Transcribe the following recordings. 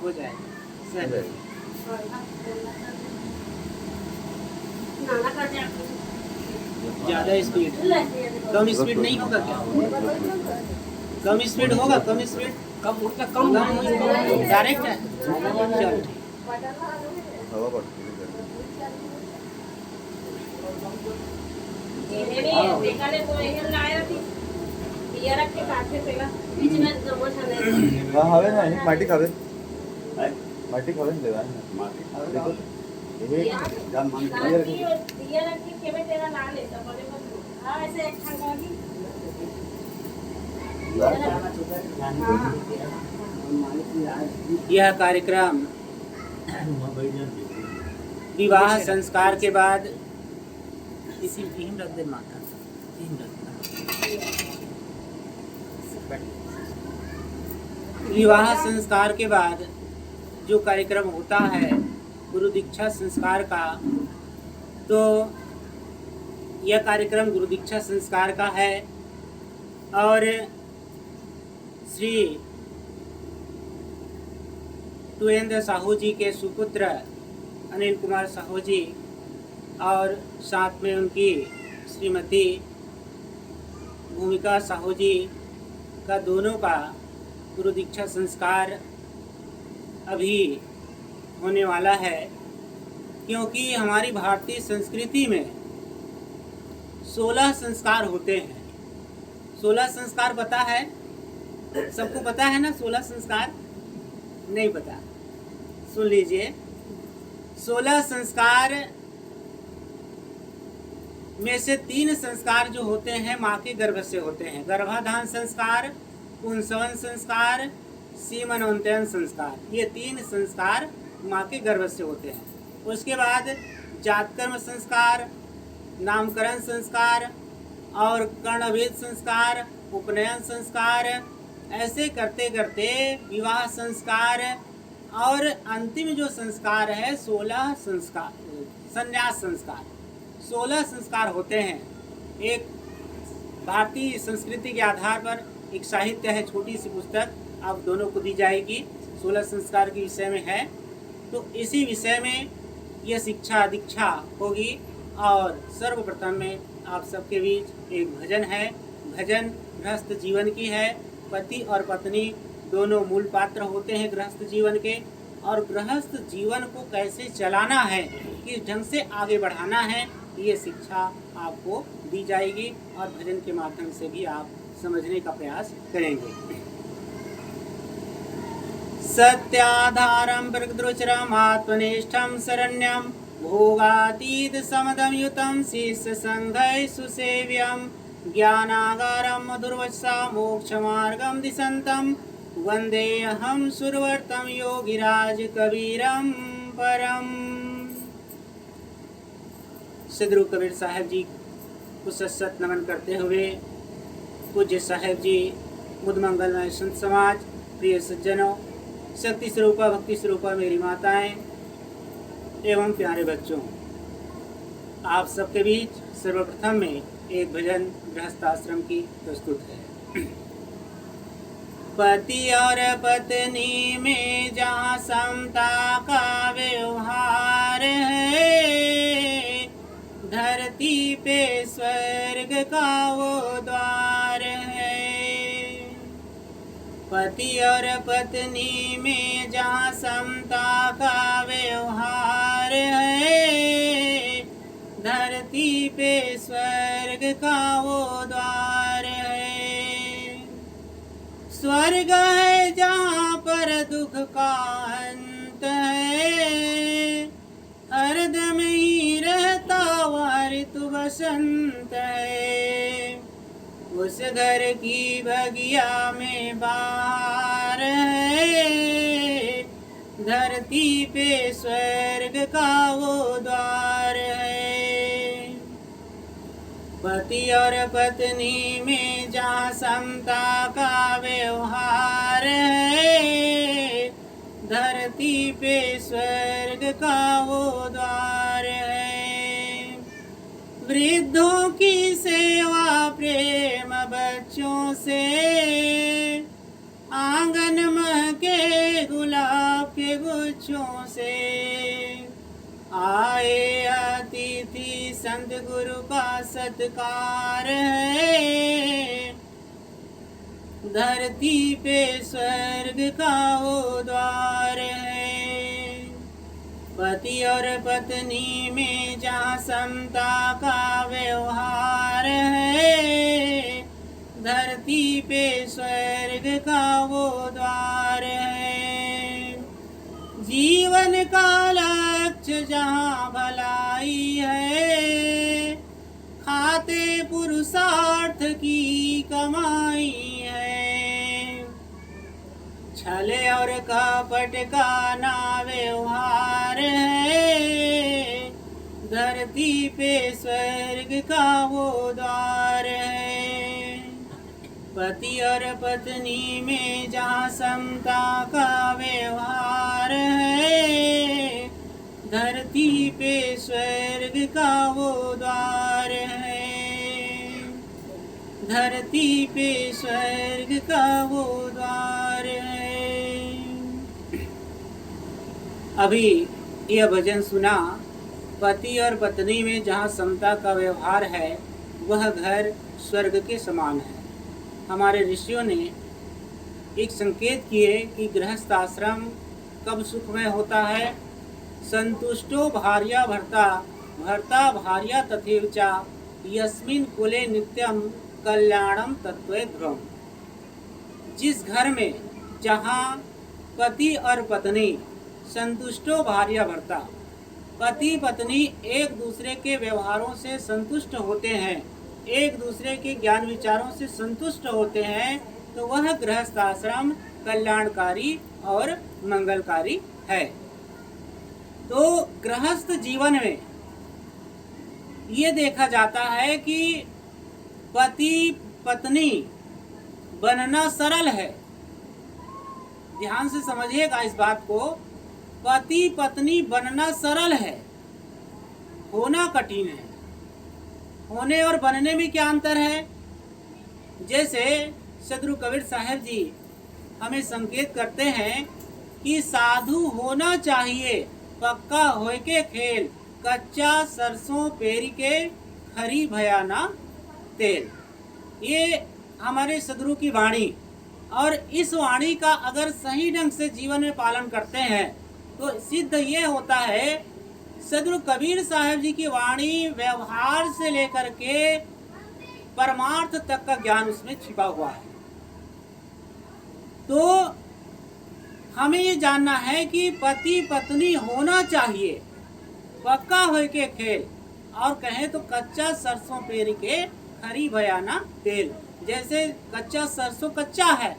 हो जाएगा सर। ज़्यादा स्पीड, कम स्पीड नहीं होगा क्या? कम स्पीड होगा, कम स्पीड कम उनका कम डायरेक्ट है। चल हवा पड़ती है हवे नाही माटी खावे माटी खावे देवा माटी खावे देखो ये जान मान दिया रखी के में तेरा ला ले तो बोले हां ऐसे एक ठंडा की यह कार्यक्रम विवाह संस्कार के बाद इसी हिम रख दे माता हिम रख विवाह संस्कार के बाद जो कार्यक्रम होता है गुरु दीक्षा संस्कार का, तो यह कार्यक्रम गुरु दीक्षा संस्कार का है और श्री तुयेंद्र साहू जी के सुपुत्र अनिल कुमार साहू जी और साथ में उनकी श्रीमती भूमिका साहू जी का दोनों का गुरु दीक्षा संस्कार अभी होने वाला है। क्योंकि हमारी भारतीय संस्कृति में 16 संस्कार होते हैं। 16 संस्कार पता है सबको? पता है ना 16 संस्कार? नहीं पता? सुन लीजिए, 16 संस्कार में से 3 संस्कार जो होते हैं माँ के गर्भ से होते हैं। गर्भाधान संस्कार, पुंसवन संस्कार, सीमनोन्नयन संस्कार, ये 3 संस्कार माँ के गर्भ से होते हैं। उसके बाद जातकर्म संस्कार, नामकरण संस्कार और कर्णभेद संस्कार, उपनयन संस्कार, ऐसे करते करते विवाह संस्कार और अंतिम जो संस्कार है 16 संस्कार, संन्यास संस्कार। 16 संस्कार होते हैं। एक भारतीय संस्कृति के आधार पर एक साहित्य है, छोटी सी पुस्तक, आप दोनों को दी जाएगी, 16 संस्कार के विषय में है। तो इसी विषय में यह शिक्षा दीक्षा होगी। और सर्वप्रथम में आप सबके बीच एक भजन है। भजन गृहस्थ जीवन की है। पति और पत्नी दोनों मूल पात्र होते हैं गृहस्थ जीवन के, और गृहस्थ जीवन को कैसे चलाना है, किस ढंग से आगे बढ़ाना है, ये शिक्षा आपको दी जाएगी और भजन के माध्यम से भी आप समझने का प्रयास करेंगे। सत्याधारं प्रकृतिरुचिरम् आत्मनिष्ठं शरण्यं भोगातीत समदं युतं शिष्य संघै सुसेव्यं ज्ञानागारं मधुरवचसा मोक्षमार्गं दिशन्तं वन्देऽहं सुरवर्तं योगिराज कबीरं परम। सदगुरु कबीर साहब जी को सत नमन करते हुए पूज्य साहेब जी, मुद मंगलमय संत समाज, प्रिय सज्जनों, शक्ति स्वरूपा भक्ति स्वरूपा मेरी माताएं एवं प्यारे बच्चों, आप सबके बीच सर्वप्रथम में एक भजन गृहस्थाश्रम की प्रस्तुत है। पति और पत्नी में जहाँ समता का व्यवहार है, धरती पे स्वर्ग का वो द्वार है। पति और पत्नी में जहाँ समता का व्यवहार है, धरती पे स्वर्ग का वो द्वार है। स्वर्ग है जहाँ पर दुख का अंत है, हरदम ही रहता वह ऋतु बसंत है। उस घर की बगिया में बाहर है, धरती पे स्वर्ग का वो द्वार है। पति और पत्नी में जहाँ समता का व्यवहार है, धरती पे स्वर्ग का वो द्वार है। वृद्धों की सेवा प्रेम बच्चों से, आंगन महके गुलाब गुच्छों से। आए अतिथि संत गुरु का सत्कार है, धरती पे स्वर्ग का वो द्वार है। पति और पत्नी में जहाँ समता का व्यवहार है, धरती पे स्वर्ग का वो द्वार है। जीवन का लक्ष्य जहाँ भलाई है, खाते पुरुषार्थ की कमाई है। छल और कपट का ना व्यवहार है, धरती पे स्वर्ग का वो द्वार है। पति और पत्नी में जहाँ समता का व्यवहार है, धरती पे स्वर्ग का वो द्वार है। धरती पे स्वर्ग का वो द्वार है। अभी यह भजन सुना, पति और पत्नी में जहाँ समता का व्यवहार है, वह घर स्वर्ग के समान है। हमारे ऋषियों ने एक संकेत किए कि गृहस्थ आश्रम कब सुखमय होता है। संतुष्टो भार्या भर्ता, भर्ता भार्या तथैवचा, यस्मिन् कुले नित्यम कल्याणम तत्वे ध्रुवम्। जिस घर में जहाँ पति और पत्नी संतुष्टो भार्या भर्ता, पति पत्नी एक दूसरे के व्यवहारों से संतुष्ट होते हैं, एक दूसरे के ज्ञान विचारों से संतुष्ट होते हैं, तो वह गृहस्थ आश्रम कल्याणकारी और मंगलकारी है। तो गृहस्थ जीवन में ये देखा जाता है कि पति पत्नी बनना सरल है। ध्यान से समझिएगा इस बात को, पति पत्नी बनना सरल है, होना कठिन है। होने और बनने में क्या अंतर है? जैसे सदगुरु कबीर साहब जी हमें संकेत करते हैं कि साधु होना चाहिए पक्का होए के खेल, कच्चा सरसों पेरी के खरी भयाना तेल। ये हमारे सदगुरु की वाणी, और इस वाणी का अगर सही ढंग से जीवन में पालन करते हैं तो सिद्ध ये होता है, सदगुरु कबीर साहब जी की वाणी व्यवहार से लेकर के परमार्थ तक का ज्ञान उसमें छिपा हुआ है। तो हमें ये जानना है कि पति पत्नी होना चाहिए पक्का होए के खेल, और कहें तो कच्चा सरसों पेरी के खरी भयाना तेल। जैसे कच्चा सरसों कच्चा है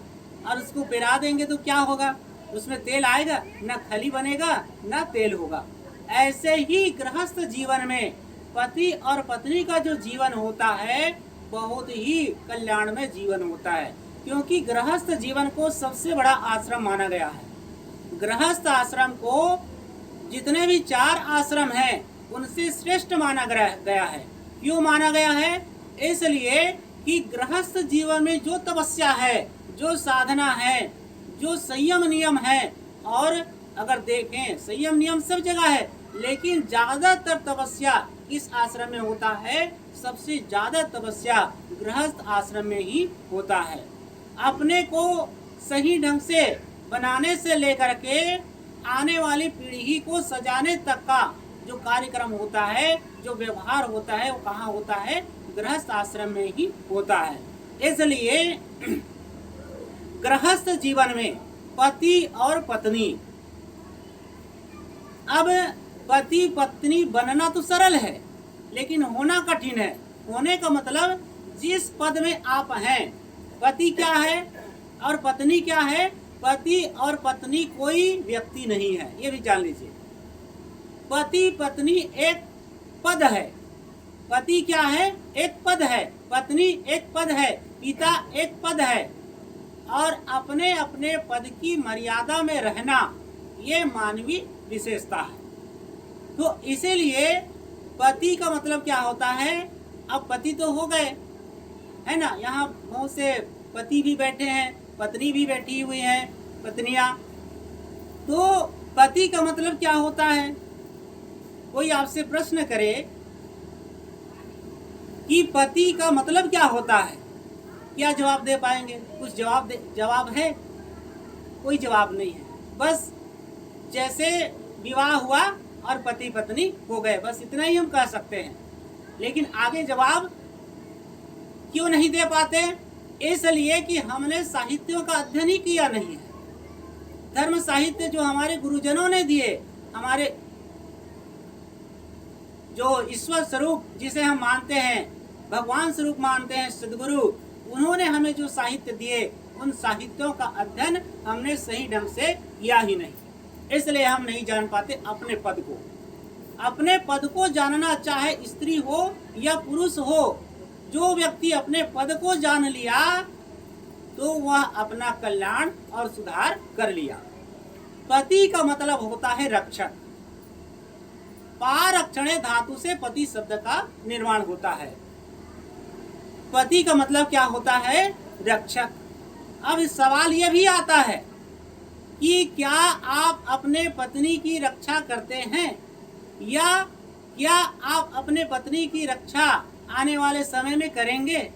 और उसको पेरा देंगे तो क्या होगा? उसमें तेल आएगा, ना खली बनेगा ना तेल होगा। ऐसे ही गृहस्थ जीवन में पति और पत्नी का जो जीवन होता है बहुत ही कल्याणमय जीवन होता है, क्योंकि गृहस्थ जीवन को सबसे बड़ा आश्रम माना गया है। गृहस्थ आश्रम को जितने भी 4 आश्रम हैं उनसे श्रेष्ठ माना गया है। क्यों माना गया है? इसलिए कि गृहस्थ जीवन में जो तपस्या है, जो साधना है, जो संयम नियम है, और अगर देखें संयम नियम सब जगह है, लेकिन ज्यादातर तपस्या किस आश्रम में होता है? सबसे ज्यादा तपस्या गृहस्थ आश्रम में ही होता है। अपने को सही ढंग से बनाने से लेकर के आने वाली पीढ़ी को सजाने तक का जो कार्यक्रम होता है, जो व्यवहार होता है, वो कहाँ होता है? गृहस्थ आश्रम में ही होता है। इसलिए गृहस्थ जीवन में पति और पत्नी, अब पति पत्नी बनना तो सरल है लेकिन होना कठिन है। होने का मतलब जिस पद में आप हैं, पति क्या है और पत्नी क्या है? पति और पत्नी कोई व्यक्ति नहीं है, ये भी जान लीजिए। पति पत्नी एक पद है। पति क्या है? एक पद है। पत्नी एक पद है। पिता एक पद है। और अपने अपने पद की मर्यादा में रहना ये मानवीय विशेषता है। तो इसीलिए पति का मतलब क्या होता है? अब पति तो हो गए, है ना, यहाँ बहुत से पति भी बैठे हैं, पत्नी भी बैठी हुई हैं, पत्नियां। तो पति का मतलब क्या होता है? कोई आपसे प्रश्न करे कि पति का मतलब क्या होता है, क्या जवाब दे पाएंगे? कुछ जवाब है? कोई जवाब नहीं है। बस जैसे विवाह हुआ और पति पत्नी हो गए, बस इतना ही हम कह सकते हैं। लेकिन आगे जवाब क्यों नहीं दे पाते? इसलिए कि हमने साहित्यों का अध्ययन ही किया नहीं है। धर्म साहित्य जो हमारे गुरुजनों ने दिए, हमारे जो ईश्वर स्वरूप जिसे हम मानते हैं, भगवान स्वरूप मानते हैं, सदगुरु, उन्होंने हमें जो साहित्य दिए, उन साहित्यों का अध्ययन हमने सही ढंग से किया ही नहीं। इसलिए हम नहीं जान पाते अपने पद को। अपने पद को जानना, चाहे स्त्री हो या पुरुष हो, जो व्यक्ति अपने पद को जान लिया तो वह अपना कल्याण और सुधार कर लिया। पति का मतलब होता है रक्षक। पारक्षणे धातु से पति शब्द का निर्माण होता है। पति का मतलब क्या होता है? रक्षक। अब सवाल यह भी आता है कि क्या आप अपने पत्नी की रक्षा करते हैं, या क्या आप अपने पत्नी की रक्षा आने वाले समय में करेंगे?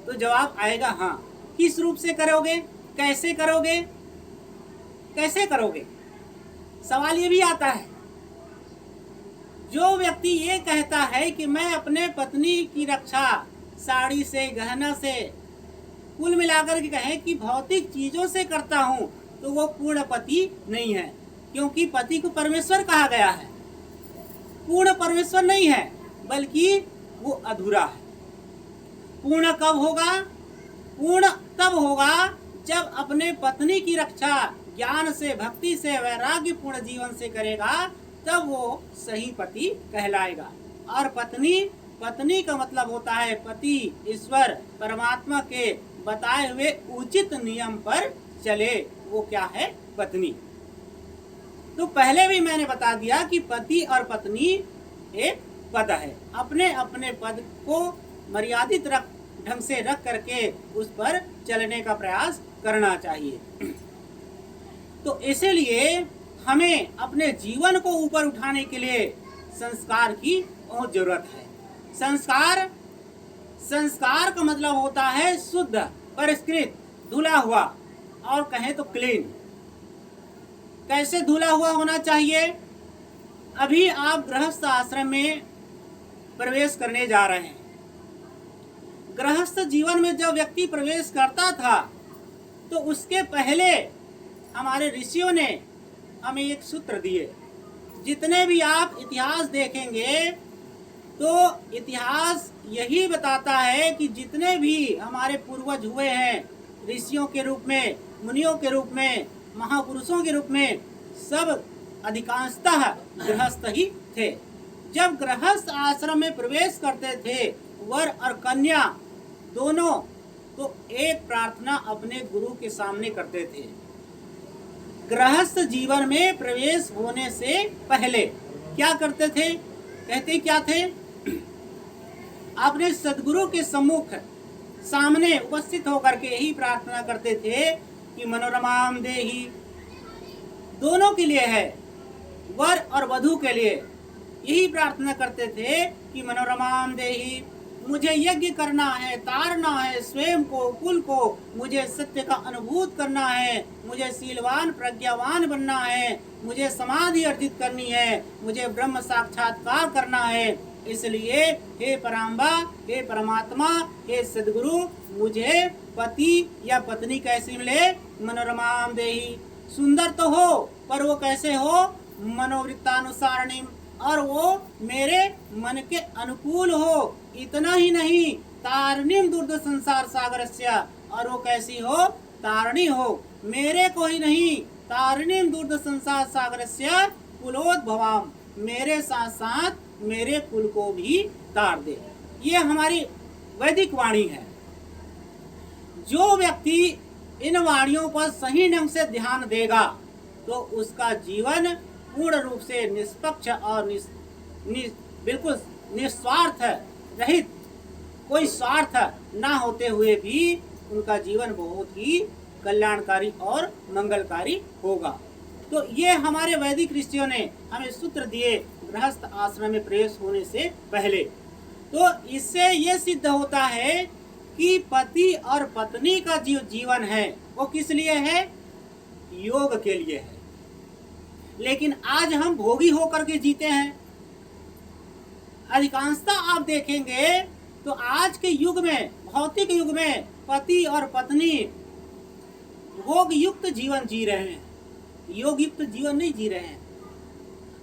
तो जवाब आएगा हाँ। किस रूप से करोगे? कैसे करोगे? कैसे करोगे? सवाल ये भी आता है। जो व्यक्ति ये कहता है कि मैं अपने पत्नी की रक्षा साड़ी से, गहना से, कुल मिलाकर के कहें कि भौतिक चीजों से करता हूं, तो वो पूर्ण पति नहीं है। क्योंकि पति को परमेश्वर कहा गया है, पूर्ण परमेश्वर नहीं है, बल्कि वो अधूरा है। पूर्ण कब होगा? पूर्ण तब होगा जब अपने पत्नी की रक्षा ज्ञान से, भक्ति से, वैराग्य पूर्ण जीवन से करेगा, तब वो सही पति कहलाएगा। और पत्नी का मतलब होता है पति ईश्वर परमात्मा के बताए हुए उचित नियम पर चले, वो क्या है? पत्नी। तो पहले भी मैंने बता दिया कि पति और पत्नी एक पद है। अपने अपने पद को मर्यादित ढंग से रख करके उस पर चलने का प्रयास करना चाहिए। तो इसीलिए हमें अपने जीवन को ऊपर उठाने के लिए संस्कार की बहुत जरूरत है। संस्कार का मतलब होता है शुद्ध, परिष्कृत, धुला हुआ, और कहें तो क्लीन। कैसे धुला हुआ होना चाहिए? अभी आप गृहस्थ आश्रम में प्रवेश करने जा रहे हैं। गृहस्थ जीवन में जब व्यक्ति प्रवेश करता था तो उसके पहले हमारे ऋषियों ने हमें एक सूत्र दिए। जितने भी आप इतिहास देखेंगे तो इतिहास यही बताता है कि जितने भी हमारे पूर्वज हुए हैं, ऋषियों के रूप में, मुनियों के रूप में, महापुरुषों के रूप में, सब अधिकांशतः गृहस्थ ही थे। जब गृहस्थ आश्रम में प्रवेश करते थे वर और कन्या दोनों, तो एक प्रार्थना अपने गुरु के सामने करते थे। गृहस्थ जीवन में प्रवेश होने से पहले क्या करते थे? कहते क्या थे? अपने सदगुरु के सम्मुख सामने उपस्थित होकर के यही प्रार्थना करते थे कि मनोरमाम देहि, दोनों के लिए है, वर और वधू के लिए यही प्रार्थना करते थे कि मनोरमाम देहि, मुझे यज्ञ करना है, तारना है स्वयं को, कुल को, मुझे सत्य का अनुभूत करना है, मुझे शीलवान प्रज्ञावान बनना है, मुझे समाधि अर्जित करनी है, मुझे ब्रह्म साक्षात्कार करना है। इसलिए हे पराम्बा, हे परमात्मा, हे सदगुरु, मुझे पति या पत्नी कैसी मिले? मनोरमाम देहि, सुंदर तो हो पर वो कैसे हो? मनोवृत्तानुसारणीम, और वो मेरे मन के अनुकूल हो। इतना ही नहीं, तारणीम दुर्द संसार सागरस्य, और वो कैसी हो? तारणी हो। मेरे को ही नहीं, तारणीम दुर्द संसार सागरस्य कुलोद्भवाम, मेरे साथ साथ मेरे कुल को भी तार दे। ये हमारी वैदिक वाणी है। जो व्यक्ति इन वाणियों पर सही ढंग से ध्यान देगा तो उसका जीवन पूर्ण रूप से निष्पक्ष और बिल्कुल निस्वार्थ रहित, कोई स्वार्थ ना होते हुए भी उनका जीवन बहुत ही कल्याणकारी और मंगलकारी होगा। तो ये हमारे वैदिक ऋषियों ने हमें सूत्र दिए गृहस्थ आश्रम में प्रवेश होने से पहले। तो इससे ये सिद्ध होता है कि पति और पत्नी का जीवन है वो किस लिए है, योग के लिए है। लेकिन आज हम भोगी होकर के जीते हैं। अधिकांशतः आप देखेंगे तो आज के युग में, भौतिक युग में पति और पत्नी भोग युक्त जीवन जी रहे हैं, योग युक्त जीवन नहीं जी रहे हैं।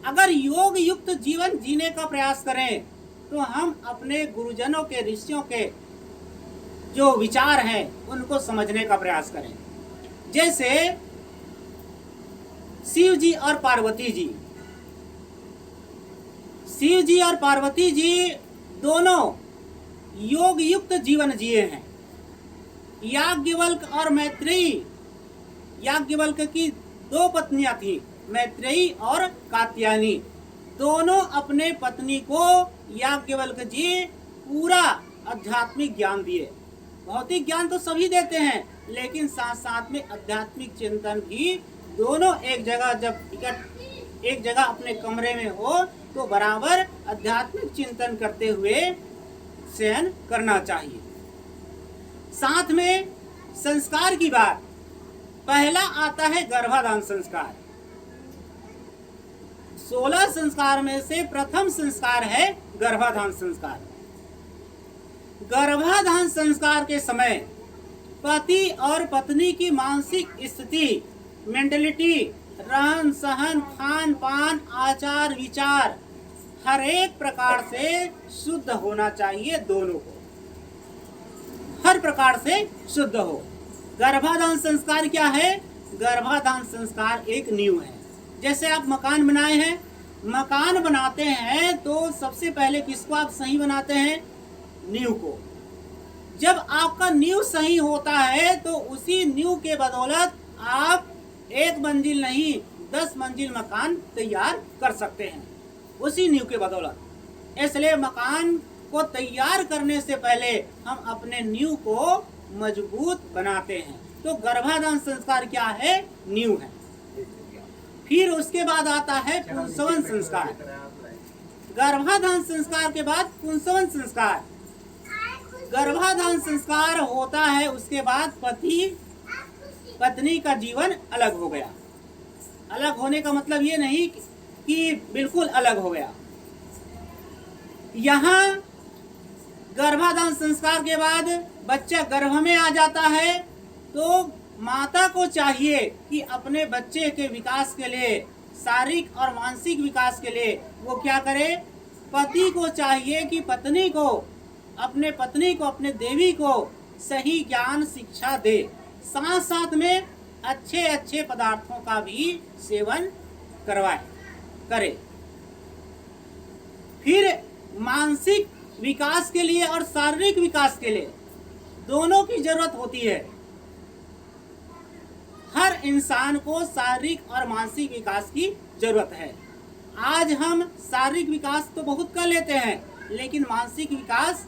अगर योग युक्त जीवन जीने का प्रयास करें तो हम अपने गुरुजनों के, ऋषियों के जो विचार हैं उनको समझने का प्रयास करें। जैसे शिव जी और पार्वती जी, शिव जी और पार्वती जी दोनों योग युक्त जीवन जिए हैं। याज्ञवल्क और मैत्रेयी, याज्ञवल्क की 2 पत्नियां थी, मैत्रेयी और कात्यायनी। दोनों अपने पत्नी को याज्ञवल्क जी पूरा आध्यात्मिक ज्ञान दिए। भौतिक ज्ञान तो सभी देते हैं, लेकिन साथ साथ में आध्यात्मिक चिंतन भी। दोनों एक जगह जब एक जगह अपने कमरे में हो तो बराबर आध्यात्मिक चिंतन करते हुए शयन करना चाहिए। साथ में संस्कार की बात, पहला आता है गर्भाधान संस्कार। 16 संस्कार में से प्रथम संस्कार है गर्भाधान संस्कार। गर्भाधान संस्कार के समय पति और पत्नी की मानसिक स्थिति, मेंटलिटी, रहन सहन, खान पान, आचार विचार हर एक प्रकार से शुद्ध होना चाहिए। दोनों को हर प्रकार से शुद्ध हो। गर्भाधान संस्कार क्या है? गर्भाधान संस्कार एक नींव है। जैसे आप मकान बनाए हैं, मकान बनाते हैं तो सबसे पहले किसको आप सही बनाते हैं? नींव को। जब आपका नींव सही होता है तो उसी नींव के बदौलत आप 1 मंजिल नहीं 10 मंजिल मकान तैयार कर सकते हैं, उसी नींव के बदौलत। इसलिए मकान को तैयार करने से पहले हम अपने नींव को मजबूत बनाते हैं। तो गर्भाधान संस्कार क्या है? नींव है। फिर उसके बाद आता है पुंसवन संस्कार। गर्भाधान संस्कार के बाद पुंसवन संस्कार। गर्भाधान संस्कार होता है, उसके बाद पति पत्नी का जीवन अलग हो गया। अलग होने का मतलब ये नहीं कि बिल्कुल अलग हो गया। यहाँ गर्भाधान संस्कार के बाद बच्चा गर्भ में आ जाता है तो माता को चाहिए कि अपने बच्चे के विकास के लिए, शारीरिक और मानसिक विकास के लिए वो क्या करे? पति को चाहिए कि पत्नी को, अपने देवी को सही ज्ञान शिक्षा दे, साथ साथ में अच्छे अच्छे पदार्थों का भी सेवन करे। फिर मानसिक विकास के लिए और शारीरिक विकास के लिए दोनों की जरूरत होती है। हर इंसान को शारीरिक और मानसिक विकास की जरूरत है। आज हम शारीरिक विकास तो बहुत कर लेते हैं, लेकिन मानसिक विकास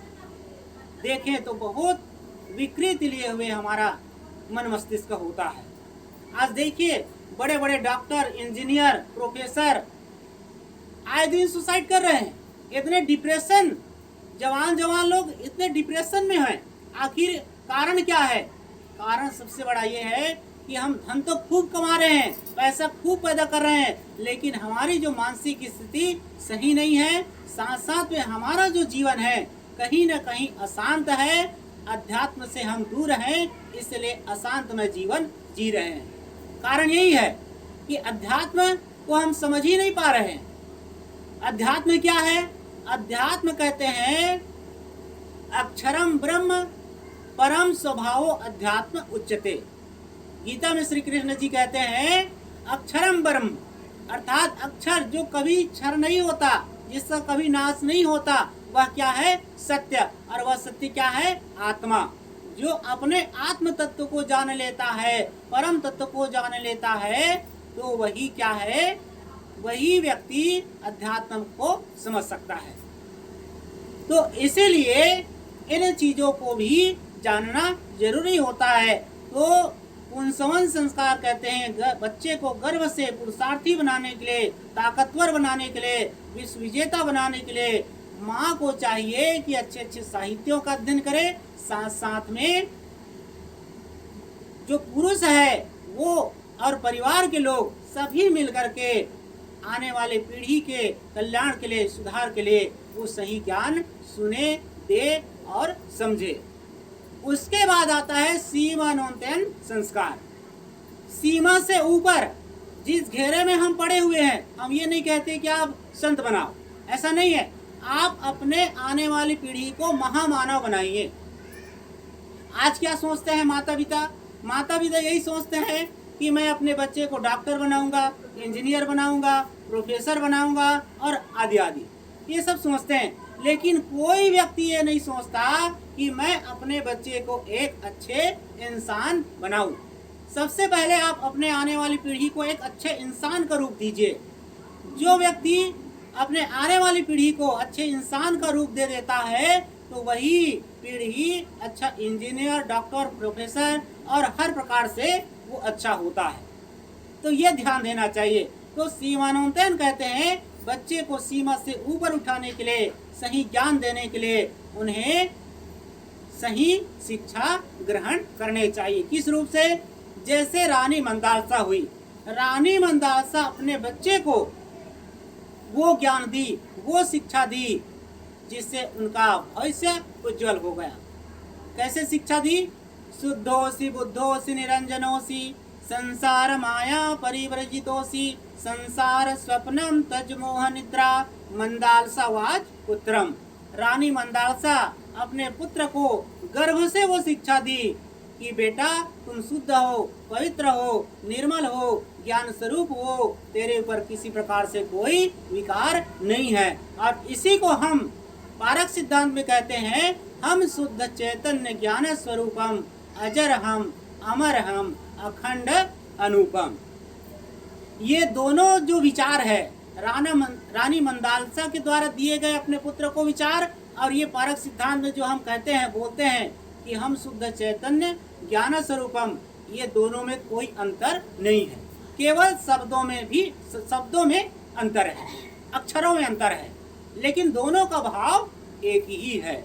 देखें तो बहुत विकृति लिए हुए हमारा मन मस्तिष्क होता है। आज देखिए बड़े बड़े डॉक्टर, इंजीनियर, प्रोफेसर आए दिन सुसाइड कर रहे हैं। इतने डिप्रेशन, जवान लोग इतने डिप्रेशन में हैं। आखिर कारण क्या है? कारण सबसे बड़ा ये है कि हम धन तो खूब कमा रहे हैं, पैसा खूब पैदा कर रहे हैं, लेकिन हमारी जो मानसिक स्थिति सही नहीं है। साथ साथ में हमारा जो जीवन है कहीं न कहीं अशांत है, अध्यात्म से हम दूर हैं, इसलिए अशांतमय जीवन जी रहे हैं। कारण यही है कि अध्यात्म को हम समझ ही नहीं पा रहे हैं। अध्यात्म क्या है? अध्यात्म कहते हैं अक्षरम ब्रह्म परम स्वभावो अध्यात्म उच्यते। गीता में श्री कृष्ण जी कहते हैं अक्षरम ब्रह्म, अर्थात अक्षर जो कभी क्षर नहीं होता, जिसका कभी नाश नहीं होता, वह क्या है? सत्य। और वह सत्य क्या है? आत्मा। जो अपने आत्म तत्व को जान लेता है, परम तत्व को जान लेता है, तो वही क्या है? वही व्यक्ति अध्यात्म को समझ सकता है। तो इसीलिए इन चीजों को भी जानना जरूरी होता है। तो पुंसवन संस्कार कहते हैं बच्चे को गर्भ से पुरुषार्थी बनाने के लिए, ताकतवर बनाने के लिए, विश्व विजेता बनाने के लिए माँ को चाहिए कि अच्छे अच्छे साहित्यों का अध्ययन करे, साथ साथ में जो पुरुष है वो और परिवार के लोग सभी मिलकर के आने वाले पीढ़ी के कल्याण के लिए, सुधार के लिए वो सही ज्ञान सुने, दे और समझे। उसके बाद आता है सीमानोन्नयन संस्कार। सीमा से ऊपर जिस घेरे में हम पड़े हुए हैं, हम ये नहीं कहते कि आप संत बनाओ, ऐसा नहीं है। आप अपने आने वाली पीढ़ी को महामानव बनाइए। आज क्या सोचते हैं माता पिता? माता पिता यही सोचते हैं कि मैं अपने बच्चे को डॉक्टर बनाऊंगा, इंजीनियर बनाऊंगा, प्रोफेसर बनाऊंगा और आदि आदि, ये सब सोचते हैं। लेकिन कोई व्यक्ति ये नहीं सोचता कि मैं अपने बच्चे को एक अच्छे इंसान बनाऊं। सबसे पहले आप अपने आने वाली पीढ़ी को एक अच्छे इंसान का रूप दीजिए। जो व्यक्ति अपने आने वाली पीढ़ी को अच्छे इंसान का रूप दे देता है तो वही पीढ़ी अच्छा इंजीनियर, डॉक्टर, प्रोफेसर और हर प्रकार से वो अच्छा होता है। तो ये ध्यान देना चाहिए। तो सीमानोन्नयन कहते हैं बच्चे को सीमा से ऊपर उठाने के लिए, सही ज्ञान देने के लिए उन्हें सही शिक्षा ग्रहण करने चाहिए। किस रूप से? जैसे रानी मंदालसा हुई। रानी मंदालसा अपने बच्चे को वो ज्ञान दी, वो शिक्षा दी जिससे उनका भविष्य उज्जवल हो गया। कैसे शिक्षा दी? शुद्धोसी बुद्धोसी निरंजनोसी संसार माया परिव्रजितोसी संसार स्वप्नम तज मोह निद्रा मंदालसा वाच पुत्रम। रानी मंदालसा अपने पुत्र को गर्भ से वो शिक्षा दी कि बेटा तुम शुद्ध हो, पवित्र हो, निर्मल हो, ज्ञान स्वरूप हो, तेरे ऊपर किसी प्रकार से कोई विकार नहीं है। और इसी को हम पारक सिद्धांत में कहते हैं, हम शुद्ध चैतन्य ज्ञान स्वरूपम अजर हम अमर हम अखंड अनुपम। ये दोनों जो विचार है रानी मंदालसा के द्वारा दिए गए अपने पुत्र को विचार, और ये पारक सिद्धांत में जो हम कहते हैं, बोलते हैं कि हम शुद्ध चैतन्य ज्ञान स्वरूपम, ये दोनों में कोई अंतर नहीं है। केवल शब्दों में अंतर है, अक्षरों में अंतर है, लेकिन दोनों का भाव एक ही है।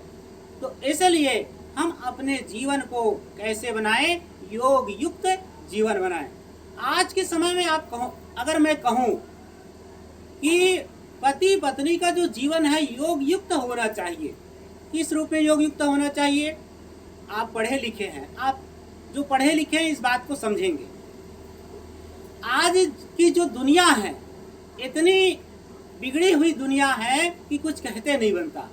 तो इसलिए हम अपने जीवन को कैसे बनाएं? योग युक्त जीवन बनाएं। आज के समय में अगर मैं कहूँ कि पति पत्नी का जो जीवन है योग युक्त होना चाहिए। किस रूप में योग युक्त होना चाहिए? आप पढ़े लिखे हैं, आप जो पढ़े लिखे हैं इस बात को समझेंगे। आज की जो दुनिया है इतनी बिगड़ी हुई दुनिया है कि कुछ कहते नहीं बनता।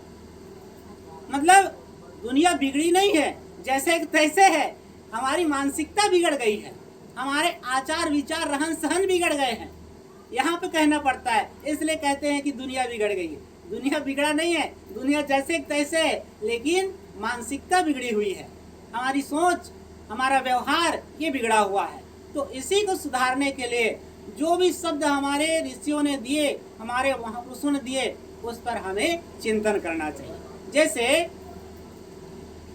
मतलब दुनिया बिगड़ी नहीं है, जैसे तैसे है। हमारी मानसिकता बिगड़ गई है, हमारे आचार विचार रहन सहन बिगड़ गए हैं। यहाँ पे कहना पड़ता है, इसलिए कहते हैं कि दुनिया बिगड़ गई है। दुनिया बिगड़ा नहीं है, दुनिया जैसे तैसे है, लेकिन मानसिकता बिगड़ी हुई है। हमारी सोच, हमारा व्यवहार ये बिगड़ा हुआ है। तो इसी को सुधारने के लिए जो भी शब्द हमारे ऋषियों ने दिए, हमारे महापुरुषों ने दिए, उस पर हमें चिंतन करना चाहिए। जैसे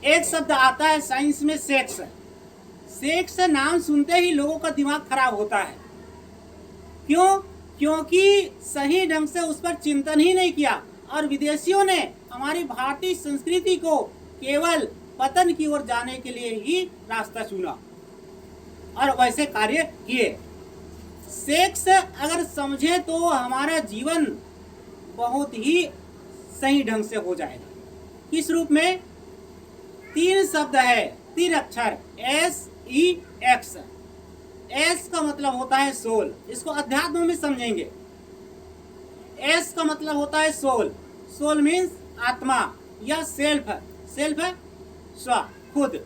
एक शब्द आता है साइंस में, सेक्स। सेक्स नाम सुनते ही लोगों का दिमाग खराब होता है। क्यों? क्योंकि सही ढंग से उस पर चिंतन ही नहीं किया, और विदेशियों ने हमारी भारतीय संस्कृति को केवल पतन की ओर जाने के लिए ही रास्ता चुना और वैसे कार्य किए। सेक्स अगर समझे तो हमारा जीवन बहुत ही सही ढंग से हो जाएगा। किस रूप में? 3 शब्द है, 3 अक्षर, SEX। एस का मतलब होता है सोल, इसको अध्यात्म में समझेंगे। एस का मतलब होता है सोल, सोल मीन्स आत्मा या सेल्फ, सेल्फ है स्व, खुद।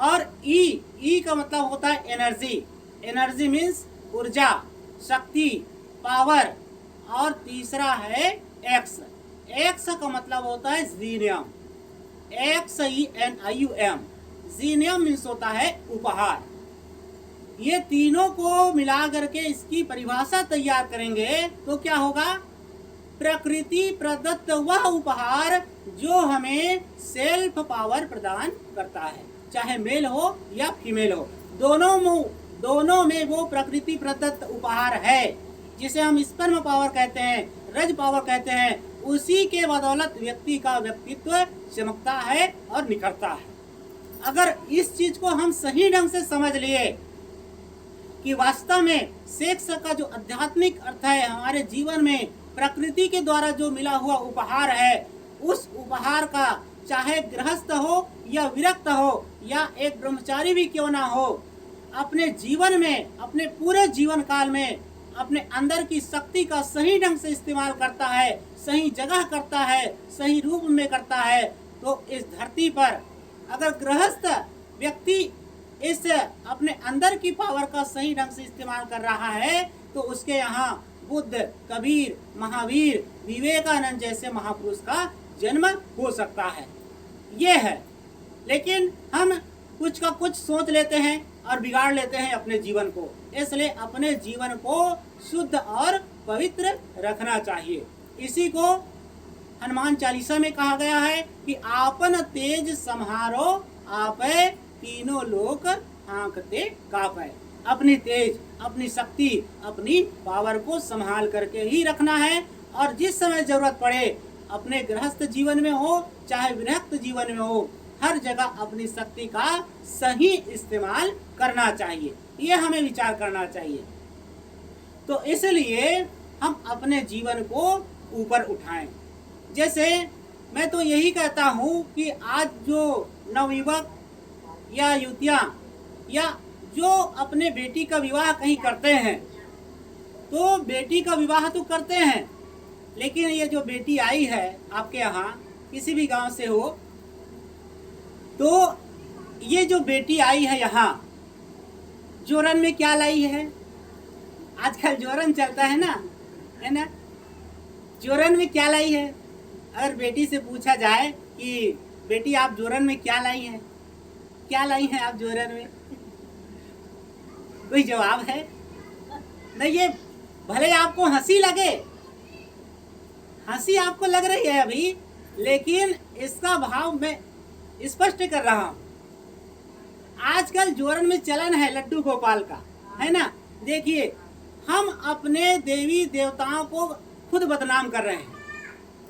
और ई का मतलब होता है एनर्जी, एनर्जी मीन्स ऊर्जा, शक्ति, पावर। और तीसरा है एक्स, एक्स का मतलब होता है जीनियम, XENIUM। जीनियम मीन्स होता है उपहार। ये तीनों को मिला करके इसकी परिभाषा तैयार करेंगे तो क्या होगा? प्रकृति प्रदत्त वह उपहार जो हमें सेल्फ पावर प्रदान करता है, चाहे मेल हो या फीमेल हो। दोनों में वो प्रकृति प्रदत्त उपहार है जिसे हम स्पर्म पावर कहते हैं, रज पावर कहते हैं। उसी के बदौलत व्यक्ति का व्यक्तित्व चमकता है और निखरता है। अगर इस चीज को हम सही ढंग से समझ लिए कि वास्तव में सेक्स का जो आध्यात्मिक अर्थ है, हमारे जीवन में प्रकृति के द्वारा जो मिला हुआ उपहार है, उस उपहार का चाहे गृहस्थ हो या विरक्त हो या एक ब्रह्मचारी भी क्यों ना हो, अपने जीवन में, अपने पूरे जीवन काल में अपने अंदर की शक्ति का सही ढंग से इस्तेमाल करता है, सही जगह करता है, सही रूप में करता है, तो इस धरती पर अगर गृहस्थ व्यक्ति इस अपने अंदर की पावर का सही ढंग से इस्तेमाल कर रहा है तो उसके यहाँ बुद्ध, कबीर, महावीर, विवेकानंद जैसे महापुरुष का जन्म हो सकता है। ये है। लेकिन हम कुछ का कुछ सोच लेते हैं और बिगाड़ लेते हैं अपने जीवन को। इसलिए अपने जीवन को शुद्ध और पवित्र रखना चाहिए। इसी को हनुमान चालीसा में कहा गया है कि आपन तेज सम्हारो आपे तीनों लोक आंकते कापे। अपनी तेज, अपनी शक्ति, अपनी पावर को संभाल करके ही रखना है और जिस समय जरूरत पड़े, अपने गृहस्थ जीवन में हो चाहे विरक्त जीवन में हो, हर जगह अपनी शक्ति का सही इस्तेमाल करना चाहिए। ये हमें विचार करना चाहिए। तो इसलिए हम अपने जीवन को ऊपर उठाएं। जैसे मैं तो यही कहता हूँ कि आज जो नवयुवक या युवतियाँ या जो अपने बेटी का विवाह कहीं करते हैं, तो बेटी का विवाह तो करते हैं, लेकिन ये जो बेटी आई है आपके यहाँ, किसी भी गांव से हो, तो ये जो बेटी आई है यहाँ, जोरन में क्या लाई है? आजकल जोरन चलता है ना, जोरन में क्या लाई है? अगर बेटी से पूछा जाए कि बेटी आप जोरन में क्या लाई हैं, क्या लाई हैं आप जोरन में, कोई जवाब है नहीं। ये भले आपको हंसी लगे, हंसी आपको लग रही है अभी, लेकिन इसका भाव मैं स्पष्ट कर रहा हूं। आजकल जोरन में चलन है लड्डू गोपाल का, है ना। देखिए, हम अपने देवी देवताओं को खुद बदनाम कर रहे हैं।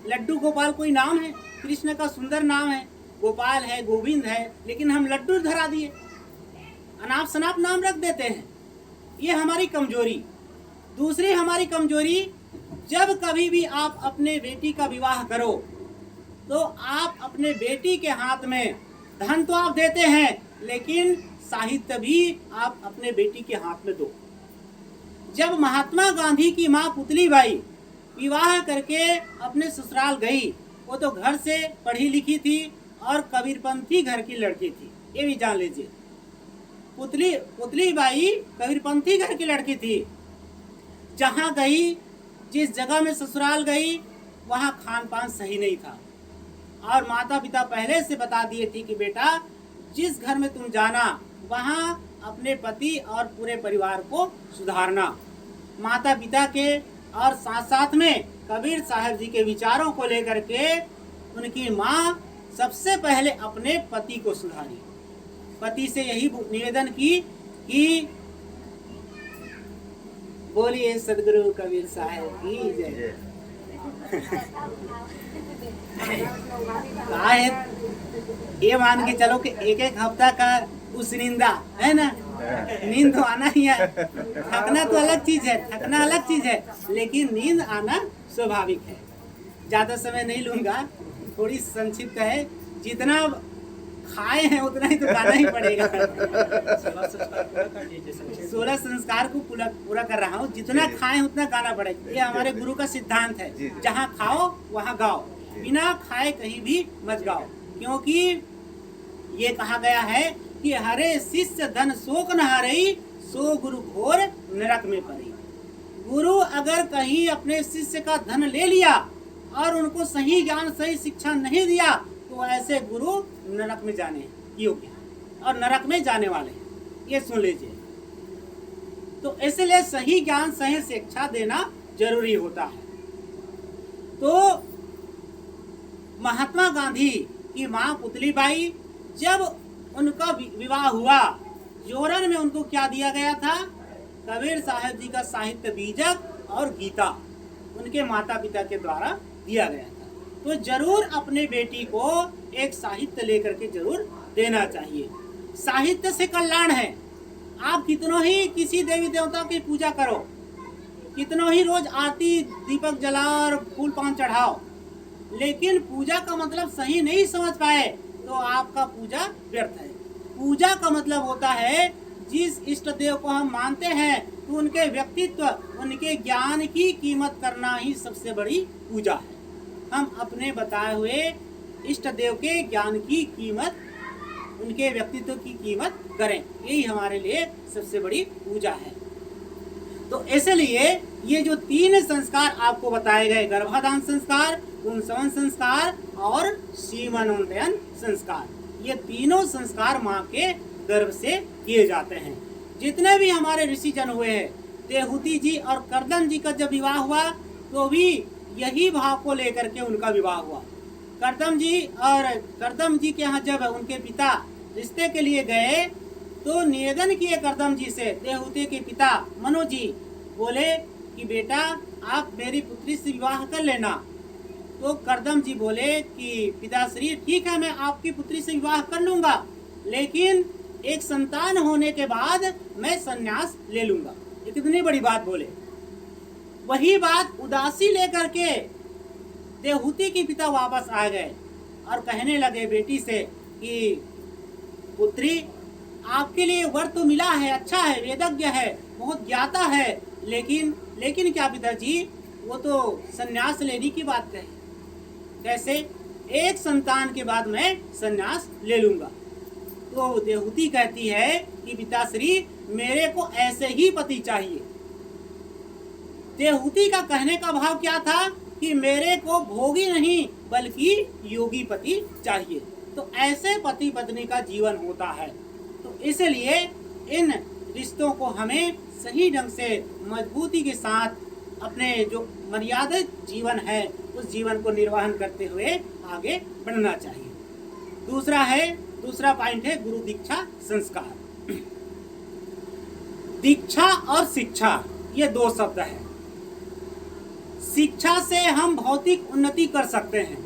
लड्डू गोपाल कोई नाम है, कृष्ण का सुंदर नाम है, गोपाल है, गोविंद है, लेकिन हम लड्डू धरा दिए, अनाप शनाप नाम रख देते हैं। ये हमारी कमजोरी। दूसरी हमारी कमजोरी, जब कभी भी आप अपने बेटी का विवाह करो तो आप अपने बेटी के हाथ में धन तो आप देते हैं, लेकिन साहित्य भी आप अपने बेटी के हाथ में दो। जब महात्मा गांधी की माँ पुतली बाई विवाह करके अपने ससुराल गई, वो तो घर से पढ़ी लिखी थी और कबीरपंथी घर की लड़की थी, ये भी जान लीजिए। पुतली बाई कबीरपंथी घर की लड़की थी। जहाँ गई, जिस जगह में ससुराल गई, वहाँ खान पान सही नहीं था और माता पिता पहले से बता दिए थे कि बेटा जिस घर में तुम जाना वहाँ अपने पति और पूरे परिवार को सुधारना। माता पिता के और साथ साथ में कबीर साहब जी के विचारों को लेकर के उनकी माँ सबसे पहले अपने पति को सुधारी। पति से यही निवेदन की कि बोलिए सदगुरु कबीर साहब की जय। ये मान के चलो कि एक एक हफ्ता का उस निंदा है ना, नींद तो आना ही है। थकना तो अलग चीज है, थकना अलग चीज है, लेकिन नींद आना स्वाभाविक है। ज्यादा समय नहीं लूंगा, थोड़ी संक्षिप्त है। जितना खाए हैं उतना ही तो गाना ही पड़ेगा। 16 संस्कार को पूरा कर रहा हूँ। जितना खाए उतना गाना पड़ेगा, ये हमारे गुरु का सिद्धांत है। जहाँ खाओ वहाँ गाओ, बिना खाए कहीं भी मत गाओ, क्योंकि ये कहा गया है कि हरे शिष्य धन शोक न हरई, सो गुरु घोर नरक में पड़ी। गुरु अगर कहीं अपने शिष्य का धन ले लिया और उनको सही ज्ञान सही शिक्षा नहीं दिया तो ऐसे गुरु नरक में जाने योग्य और नरक में जाने वाले, ये सुन लीजिए। तो इसलिए सही ज्ञान सही शिक्षा देना जरूरी होता है। तो महात्मा गांधी की माँ पुतली बाई, जब उनका विवाह हुआ जोरन में उनको क्या दिया गया था? कबीर साहब जी का साहित्य बीजक और गीता उनके माता पिता के द्वारा दिया गया था। तो जरूर अपने बेटी को एक साहित्य लेकर के जरूर देना चाहिए। साहित्य से कल्याण है। आप कितनों ही किसी देवी देवता की पूजा करो, कितनों ही रोज आरती दीपक जलाओ और फूल पान चढ़ाओ, लेकिन पूजा का मतलब सही नहीं समझ पाए तो आपका पूजा व्यर्थ है। पूजा का मतलब होता है जिस इष्ट देव को हम मानते हैं तो उनके व्यक्तित्व, उनके ज्ञान की कीमत करना ही सबसे बड़ी पूजा है। हम अपने बताए हुए इष्ट देव के ज्ञान की कीमत, उनके व्यक्तित्व की कीमत करें, यही हमारे लिए सबसे बड़ी पूजा है। तो इसलिए ये जो 3 संस्कार आपको बताए गए, गर्भाधान संस्कार, पुंसवन संस्कार और सीमनोन्नयन संस्कार, ये तीनों संस्कार माँ के गर्भ से किए जाते हैं। जितने भी हमारे ऋषि जन हुए हैं, देहूती जी और करदम जी का जब विवाह हुआ तो भी यही भाव को लेकर के उनका विवाह हुआ। करदम जी के यहाँ जब उनके पिता रिश्ते के लिए गए तो निवेदन किए करदम जी से, देहूती के पिता मनु जी बोले कि बेटा आप मेरी पुत्री से विवाह कर लेना। तो करदम जी बोले कि पिताश्री ठीक है, मैं आपकी पुत्री से विवाह कर लूंगा, लेकिन एक संतान होने के बाद मैं संन्यास ले लूंगा। ये कितनी बड़ी बात बोले। वही बात उदासी लेकर के देहूती के पिता वापस आ गए और कहने लगे बेटी से कि पुत्री आपके लिए वर तो मिला है, अच्छा है, वेदज्ञ है, बहुत ज्ञाता है, लेकिन क्या पिताजी, वो तो संन्यास लेने की बात कहे। कैसे? एक संतान के बाद मैं संन्यास ले लूंगा। तो देहूती कहती है कि पिताश्री मेरे को ऐसे ही पति चाहिए। देहूती का कहने का भाव क्या था कि मेरे को भोगी नहीं बल्कि योगी पति चाहिए। तो ऐसे पति पत्नी का जीवन होता है। तो इसलिए इन रिश्तों को हमें सही ढंग से मजबूती के साथ अपने जो मर्यादित जीवन है उस जीवन को निर्वहन करते हुए आगे बढ़ना चाहिए। दूसरा पॉइंट है गुरु दीक्षा संस्कार। दीक्षा और शिक्षा ये 2 शब्द है। शिक्षा से हम भौतिक उन्नति कर सकते हैं,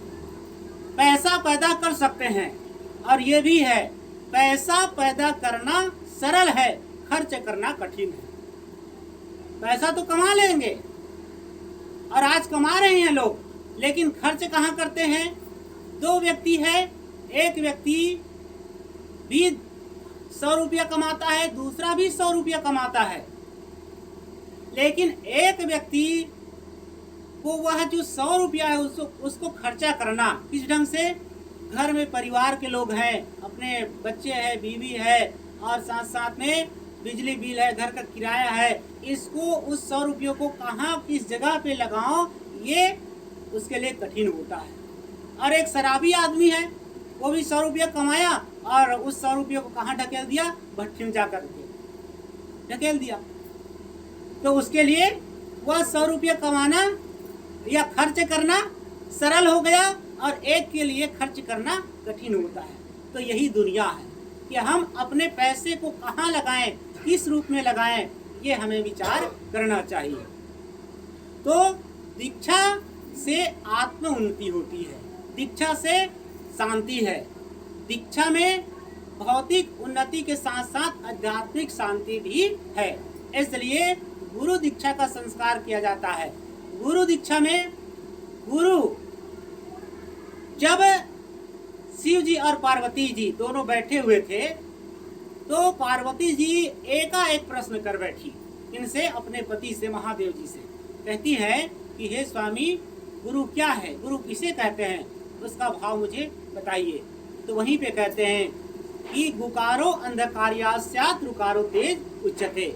पैसा पैदा कर सकते हैं, और ये भी है पैसा पैदा करना सरल है, खर्च करना कठिन है। पैसा तो कमा लेंगे और आज कमा रहे हैं लोग, लेकिन खर्च कहाँ करते हैं? 2 व्यक्ति है, एक व्यक्ति भी 100 रुपया कमाता है, दूसरा भी 100 रुपया कमाता है, लेकिन एक व्यक्ति को वह जो 100 रुपया है उसको खर्चा करना किस ढंग से? घर में परिवार के लोग हैं, अपने बच्चे हैं, बीवी है, और साथ साथ में बिजली बिल है, घर का किराया है, इसको उस 100 रुपयों को कहाँ किस जगह पे लगाओ, ये उसके लिए कठिन होता है। और एक शराबी आदमी है, वो भी 100 रुपया कमाया और उस 100 रुपये को कहाँ ढकेल दिया? भट्टी में जाकर के ढकेल दिया। तो उसके लिए वह 100 रुपया कमाना या खर्च करना सरल हो गया और एक के लिए खर्च करना कठिन होता है। तो यही दुनिया है कि हम अपने पैसे को कहाँ लगाएं, किस रूप में लगाएं, ये हमें विचार करना चाहिए। तो दीक्षा से आत्म उन्नति होती है, दीक्षा से शांति है, दीक्षा में भौतिक उन्नति के साथ साथ आध्यात्मिक शांति भी है। इसलिए गुरु दीक्षा का संस्कार किया जाता है। गुरु दीक्षा में गुरु जब शिव जी और पार्वती जी दोनों बैठे हुए थे तो पार्वती जी एकाएक प्रश्न कर बैठी इनसे, अपने पति से, महादेव जी से। कहती है कि हे स्वामी, गुरु क्या है, गुरु किसे कहते हैं, उसका भाव मुझे बताइए। तो वहीं पे कहते हैं कि गुकारो अंधकार्यास्यात् रुकारो तेज उच्यते।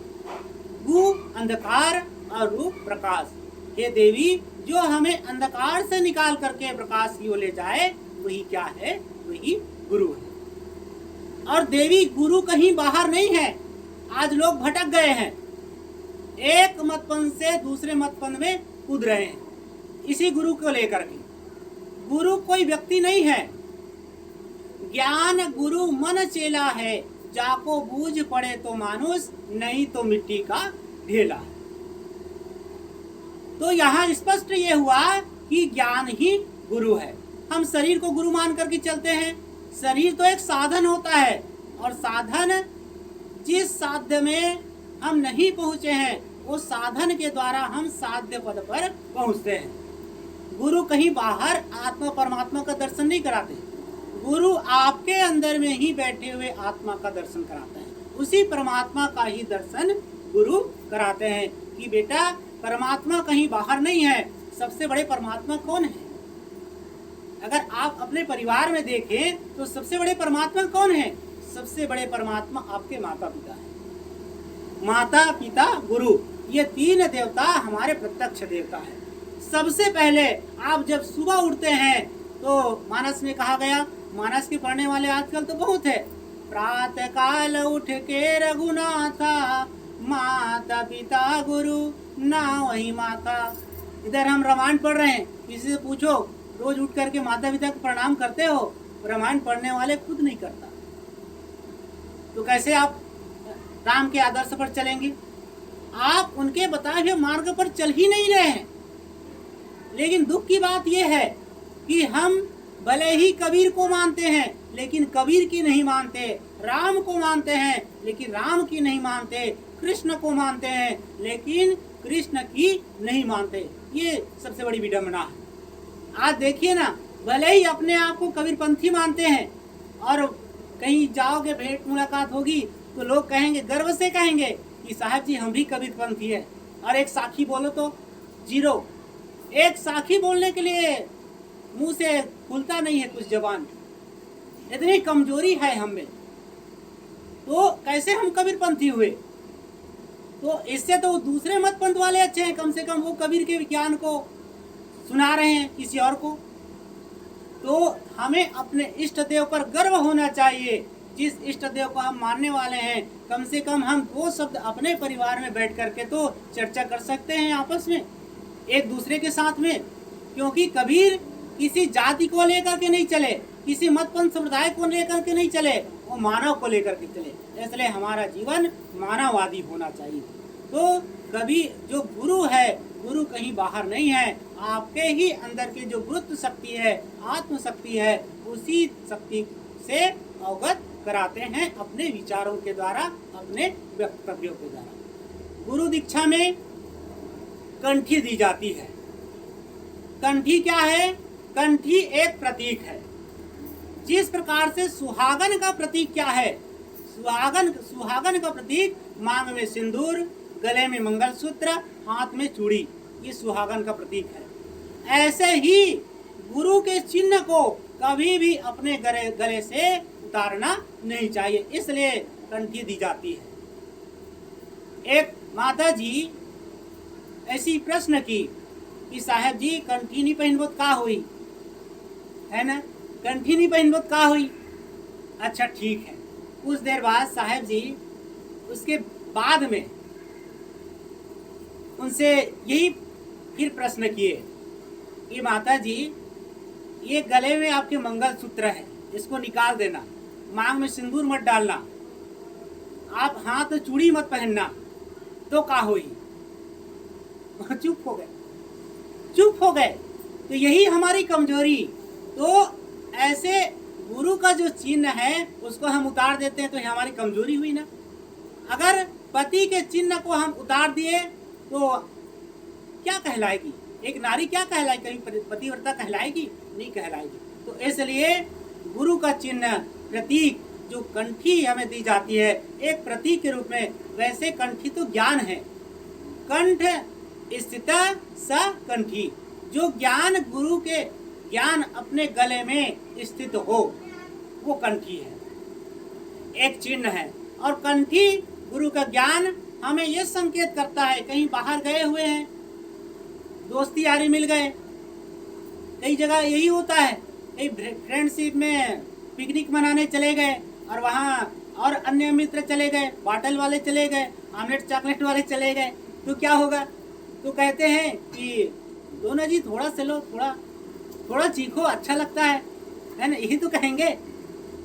गु अंधकार और रूप प्रकाश। हे देवी, जो हमें अंधकार से निकाल करके प्रकाश की ओर ले जाए वही क्या है? वही गुरु है। और देवी गुरु कहीं बाहर नहीं है। आज लोग भटक गए हैं, एक मतपंथ से दूसरे मतपंथ में कूद रहे हैं इसी गुरु को लेकर के। गुरु कोई व्यक्ति नहीं है। ज्ञान गुरु मन चेला है, जाको बूझ पड़े तो मानुष, नहीं तो मिट्टी का ढेला। तो यहाँ स्पष्ट ये हुआ कि ज्ञान ही गुरु है। हम शरीर को गुरु मान करके चलते हैं। शरीर तो एक साधन होता है, और साधन जिस साध्य में हम नहीं पहुंचे हैं, उस साधन के द्वारा हम साध्य पद पर पहुंचते हैं। गुरु कहीं बाहर आत्मा परमात्मा का दर्शन नहीं कराते। गुरु आपके अंदर में ही बैठे हुए आत्मा का दर्शन कराते हैं। उसी परमात्मा का ही दर्शन गुरु कराते हैं कि बेटा परमात्मा कहीं बाहर नहीं है। सबसे बड़े परमात्मा कौन है? अगर आप अपने परिवार में देखें तो सबसे बड़े परमात्मा कौन है? सबसे बड़े परमात्मा आपके माता पिता है। माता पिता गुरु, ये तीन देवता हमारे प्रत्यक्ष देवता है। सबसे पहले आप जब सुबह उठते हैं तो मानस में कहा गया, मानस के पढ़ने वाले आजकल तो बहुत है, प्रातः काल उठ के रघुनाथा, माता पिता गुरु ना वही माता। इधर हम रामायण पढ़ रहे हैं, किसी से पूछो रोज उठ करके माता पिता को प्रणाम करते हो? रामायण पढ़ने वाले खुद नहीं करता, तो कैसे आप राम के आदर्श पर चलेंगे? आप उनके बताए हुए मार्ग पर चल ही नहीं रहे हैं। लेकिन दुख की बात यह है कि हम भले ही कबीर को मानते हैं लेकिन कबीर की नहीं मानते, राम को मानते हैं लेकिन राम की नहीं मानते, कृष्ण को मानते हैं लेकिन कृष्ण की नहीं मानते। ये सबसे बड़ी विडंबना है। आज देखिए ना, भले ही अपने आप को कबीरपंथी मानते हैं, और कहीं जाओगे भेंट मुलाकात होगी तो लोग कहेंगे, गर्व से कहेंगे कि साहब जी हम भी कबीरपंथी है। और एक साखी बोलो तो जीरो। एक साखी बोलने के लिए मुंह से खुलता नहीं है कुछ जबान, इतनी कमजोरी है हम में। तो कैसे हम कबीरपंथी हुए? तो इससे तो दूसरे मत पंथ वाले अच्छे हैं, कम से कम वो कबीर के ज्ञान को सुना रहे हैं किसी और को। तो हमें अपने इष्ट देव पर गर्व होना चाहिए। जिस इष्ट देव को हम मानने वाले हैं, कम से कम हम दो शब्द अपने परिवार में बैठ करके तो चर्चा कर सकते हैं आपस में, एक दूसरे के साथ में। क्योंकि कबीर किसी जाति को लेकर के नहीं चले, किसी मत पंथ संप्रदाय को लेकर के नहीं चले, वो मानव को लेकर के चले। इसलिए हमारा जीवन मानववादी होना चाहिए। तो कभी जो गुरु है, गुरु कहीं बाहर नहीं है, आपके ही अंदर की जो गुरुत्व शक्ति है, आत्म शक्ति है, उसी शक्ति से अवगत कराते हैं अपने विचारों के द्वारा, अपने वक्तव्यों के द्वारा। गुरु दीक्षा में कंठी दी जाती है। कंठी क्या है? कंठी एक प्रतीक है। जिस प्रकार से सुहागन का प्रतीक क्या है? सुहागन का प्रतीक मांग में सिंदूर, गले में मंगलसूत्र, हाथ में चूड़ी, ये सुहागन का प्रतीक है। ऐसे ही गुरु के चिन्ह को कभी भी अपने गले से उतारना नहीं चाहिए, इसलिए कंठी दी जाती है। एक माता जी ऐसी प्रश्न की कि साहब जी कंठी नहीं पहनबोत का हुई, है ना, कंठी नहीं पहनबोत का हुई। अच्छा ठीक है। कुछ देर बाद साहब जी उसके बाद में उनसे यही फिर प्रश्न किए कि माता जी ये गले में आपके मंगलसूत्र है, इसको निकाल देना, मांग में सिंदूर मत डालना, आप हाथ चूड़ी मत पहनना, तो का हुई? चुप हो गए। तो यही हमारी कमजोरी। तो ऐसे गुरु का जो चिन्ह है उसको हम उतार देते हैं तो ये हमारी कमजोरी हुई ना। अगर पति के चिन्ह को हम उतार दिए तो क्या कहलाएगी? एक नारी क्या कहलाएगी? कहीं पतिव्रता कहलाएगी? नहीं कहलाएगी। तो इसलिए गुरु का चिन्ह, प्रतीक जो कंठी हमें दी जाती है एक प्रतीक के रूप में, वैसे कंठी तो ज्ञान है। कंठ स्थित स कंठी, जो ज्ञान गुरु के ज्ञान अपने गले में स्थित हो वो कंठी है, एक चिन्ह है। और कंठी गुरु का ज्ञान हमें ये संकेत करता है, कहीं बाहर गए हुए हैं, दोस्ती यारी मिल गए, कई जगह यही होता है, कई फ्रेंडशिप में पिकनिक मनाने चले गए और वहाँ और अन्य मित्र चले गए, बॉटल वाले चले गए, आमलेट चॉकलेट वाले चले गए, तो क्या होगा? तो कहते हैं कि दोनों जी थोड़ा से लो, थोड़ा चीखो, अच्छा लगता है ना, यही तो कहेंगे।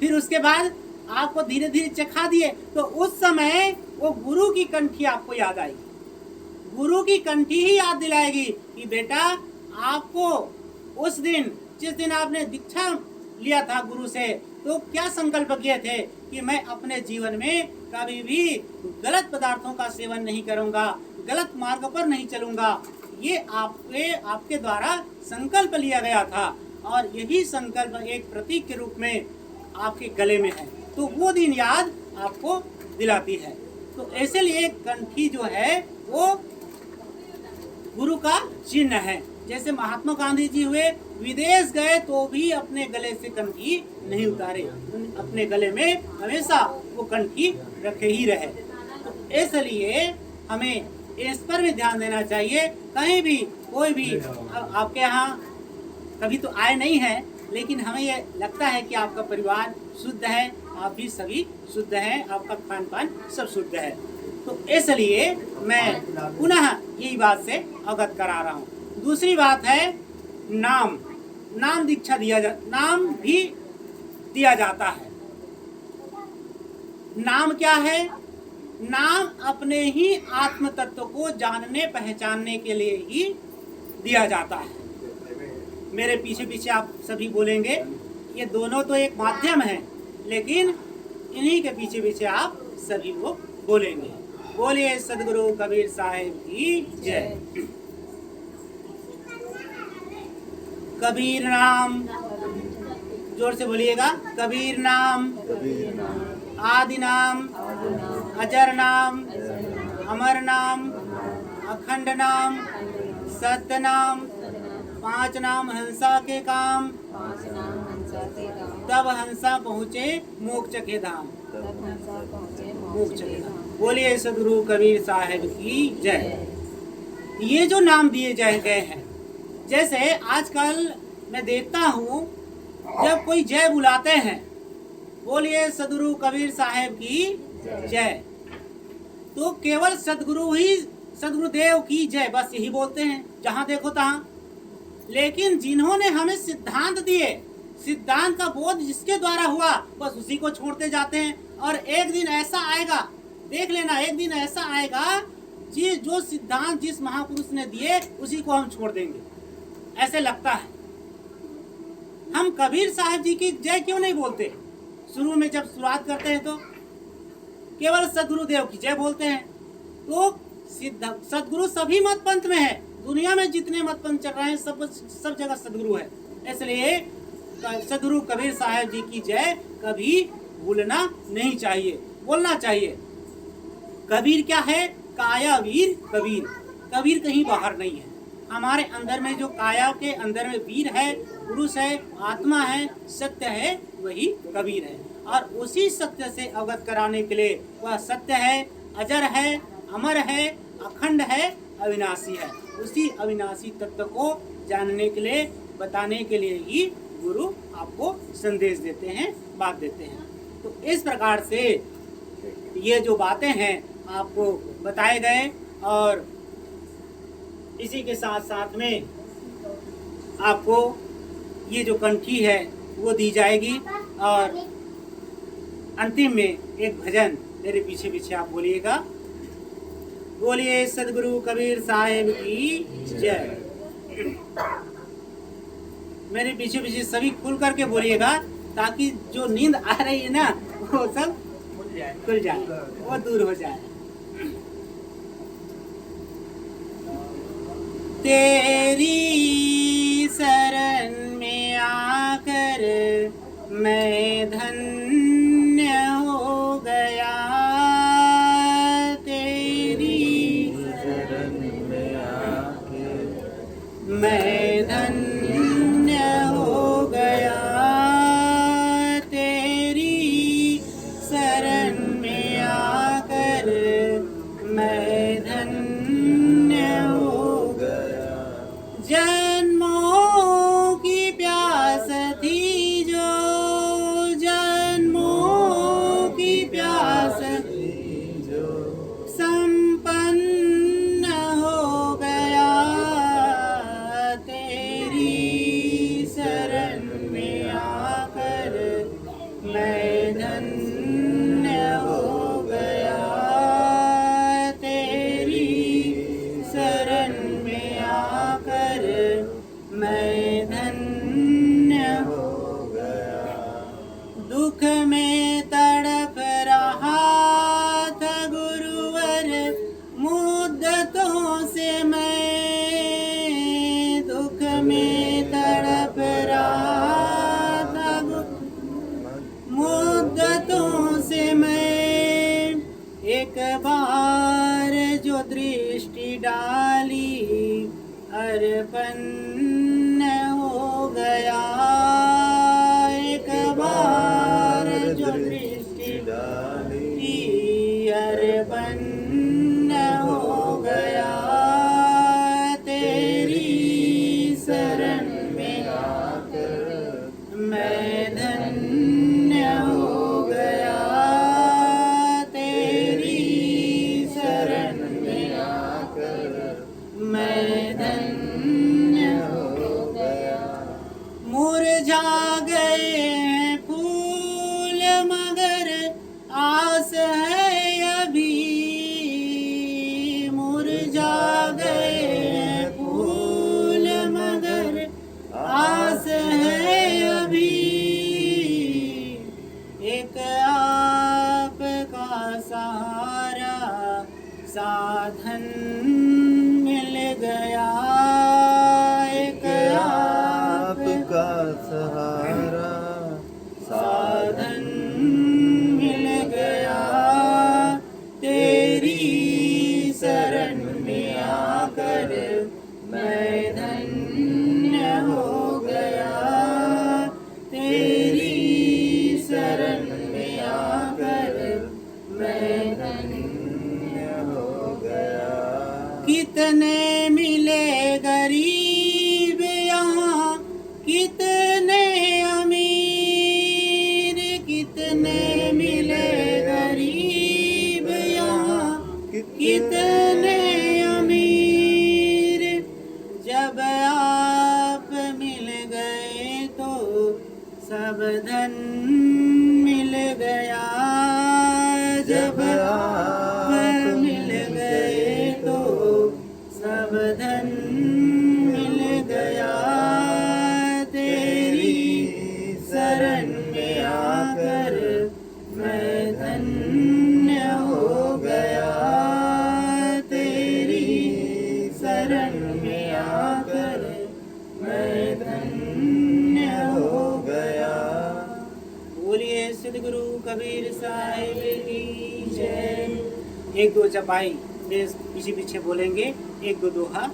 फिर उसके बाद आपको धीरे धीरे चखा दिए, तो उस समय वो गुरु की कंठी आपको याद आएगी। गुरु की कंठी ही याद दिलाएगी कि बेटा आपको उस दिन, जिस दिन आपने दीक्षा लिया था गुरु से, तो क्या संकल्प किए थे कि मैं अपने जीवन में कभी भी गलत पदार्थों का सेवन नहीं करूंगा, गलत मार्ग पर नहीं चलूंगा। ये आपके द्वारा संकल्प लिया गया था और यही संकल्प एक प्रतीक के रूप में आपके गले में है, तो वो दिन याद आपको दिलाती है। तो ऐसे लिए कंठी जो है वो गुरु का चिन्ह है। जैसे महात्मा गांधी जी हुए, विदेश गए तो भी अपने गले से कंठी नहीं उतारे, अपने गले में हमेशा वो कंठी रखे ही रहे। तो इसलिए हमें इस पर भी ध्यान देना चाहिए। कहीं भी कोई भी आपके यहाँ कभी तो आए नहीं है, लेकिन हमें ये लगता है कि आपका परिवार शुद्ध है, आप भी सभी शुद्ध हैं, आपका खान पान सब शुद्ध है। तो इसलिए मैं पुनः यही बात से अवगत करा रहा हूँ। दूसरी बात है नाम दीक्षा नाम भी दिया जाता है। नाम क्या है? नाम अपने ही आत्म तत्व को जानने पहचानने के लिए ही दिया जाता है। मेरे पीछे पीछे आप सभी बोलेंगे, ये दोनों तो एक माध्यम है, लेकिन इन्हीं के पीछे पीछे आप सभी लोग बोलेंगे। बोलिए सदगुरु कबीर साहिब की जय। कबीर नाम, जोर से बोलिएगा, कबीर नाम, आदि नाम, अजर नाम, अमर नाम, अखंड नाम, सत्य नाम, 5 नाम हंसा के काम, तब हंसा पहुँचे मोक्ष के धाम, मोक्ष के धाम। बोलिए सदगुरु कबीर साहिब की जय। ये जो नाम दिए गए हैं, जैसे आजकल मैं देखता हूँ जब कोई जय बुलाते हैं, बोलिए सदगुरु कबीर साहिब की जय, तो केवल सदगुरुदेव की जय बस यही बोलते हैं जहाँ देखो तहाँ। लेकिन जिन्होंने हमें सिद्धांत दिए, सिद्धांत का बोध जिसके द्वारा हुआ, बस उसी को छोड़ते जाते हैं। और एक दिन ऐसा आएगा, देख लेना, एक दिन ऐसा आएगा जो सिद्धांत जिस महापुरुष ने दिए उसी को हम छोड़ देंगे, ऐसे लगता है। हम कबीर साहब जी की जय क्यों नहीं बोलते? शुरू में जब शुरुआत करते हैं तो केवल सदगुरुदेव की जय बोलते हैं। तो सदगुरु सभी मत पंथ में है, दुनिया में जितने मत पंथ चल रहे हैं सब जगह सदगुरु है। इसलिए सदगुरु कबीर साहब जी की जय कभी भूलना नहीं चाहिए, बोलना चाहिए। कबीर क्या है? काया वीर कबीर। कबीर कहीं बाहर नहीं है, हमारे अंदर में जो काया के अंदर में वीर है, पुरुष है, आत्मा है, सत्य है, वही कबीर है। और उसी सत्य से अवगत कराने के लिए वह सत्य है, अजर है, अमर है, अखंड है, अविनाशी है। उसी अविनाशी तत्व को जानने के लिए, बताने के लिए ही गुरु आपको संदेश देते हैं, बात देते हैं। तो इस प्रकार से ये जो बातें हैं आपको बताए गए, और इसी के साथ साथ में आपको ये जो कंठी है वो दी जाएगी। और अंतिम में एक भजन मेरे पीछे पीछे आप बोलिएगा, बोलिए सदगुरु कबीर साहिब की जय। मेरे पीछे पीछे सभी खुल करके बोलिएगा, ताकि जो नींद आ रही है ना वो सब खुल जाए, वो दूर हो जाए। तेरी शरण में आकर मैं धन्य हो गया, तेरी शरण में आकर मैं धन्य हो गया, तेरी शरण में आकर मैं धन्य हो गया। जन्मों की प्यास थी जो, जन्मों की प्यास संपन्न हो गया, दुख में तड़प रहा था गुरुवर मुद्दतों से मैं, दुख में तड़प रहा था मुद्दतों से मैं, एक बार जो दृष्टि डाली अर्पण हो गया, एक बार जो दृष्टि डाली अर्पण हो गया, तेरी शरण में आकर मैं धन्य हो गया, तेरी शरण में आकर मैं धन्य हो गया। मुरझा गए हैं फूल मगर आस है अभी, मुरझा गए हैं फूल मगर आस है अभी, एक आपका सहारा साधन मिल गया, एक आपका सहारा साधन मिल गया, तेरी शरण में आकर मैं धन्य हो गया, तेरी शरण में आकर मैं धन्य हो गया। कितने मिले गरीब यहाँ, कितने अमीर, कितने मिले गरीब यहाँ, कितने अमीर, जब आप मिल गए तो सब धन मिल गया, जब आप मिल गए तो सब धन मिल गया, तेरी शरण में आकर मैं धन्य हो गया, तेरी शरण में आकर मैं धन्य हो गया। बोलिए सिद्ध गुरु कबीर साहिब की जय। एक दो चपाई पीछे पीछे बोलेंगे, एक दो दोहा।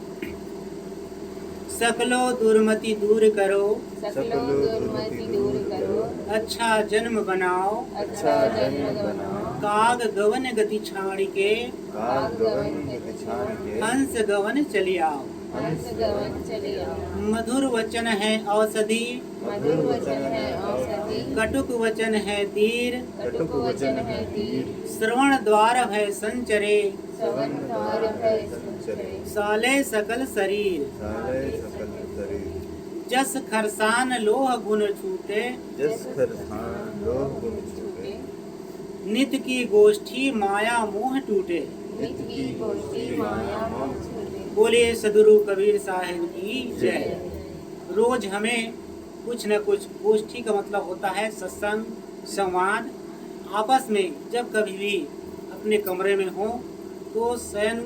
सकलो दुर्मति दूर करो, सकलो दुर्मति दूर करो, अच्छा जन्म बनाओ, अच्छा जन्म बनाओ, काग गवन गति छाड़ी के, काग गवन के छाड़ के, हंस गवन चली आओ, हंस गवन चले आओ। मधुर वचन है औषधि, मधुर वचन है औषधि, कटुक वचन है तीर, कटुक वचन है तीर, श्रवण द्वार है संचरे, श्रवण द्वार है संचरे, साले सकल शरीर, साले सकल शरीर, जस खरसान लोह गुण छूटे, जस खरसान लोह गुण छूटे, नित की गोष्ठी माया मोह टूटे। नित की गोष्ठी माया मोह छूटे। बोलिए सदगुरु कबीर साहिब की जय। रोज हमें कुछ न कुछ, गोष्ठी का मतलब होता है सत्संग, संवाद, आपस में जब कभी भी अपने कमरे में हो तो शयन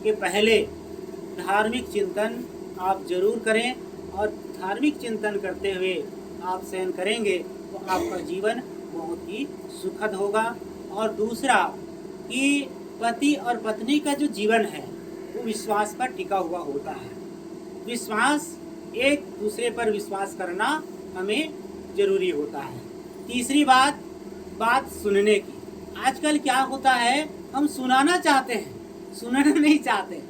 के पहले धार्मिक चिंतन आप जरूर करें, और धार्मिक चिंतन करते हुए आप शयन करेंगे तो आपका जीवन बहुत ही सुखद होगा। और दूसरा कि पति और पत्नी का जो जीवन है वो विश्वास पर टिका हुआ होता है। विश्वास, एक दूसरे पर विश्वास करना हमें जरूरी होता है। तीसरी बात सुनने की। आजकल क्या होता है, हम सुनाना चाहते हैं, सुनना नहीं चाहते,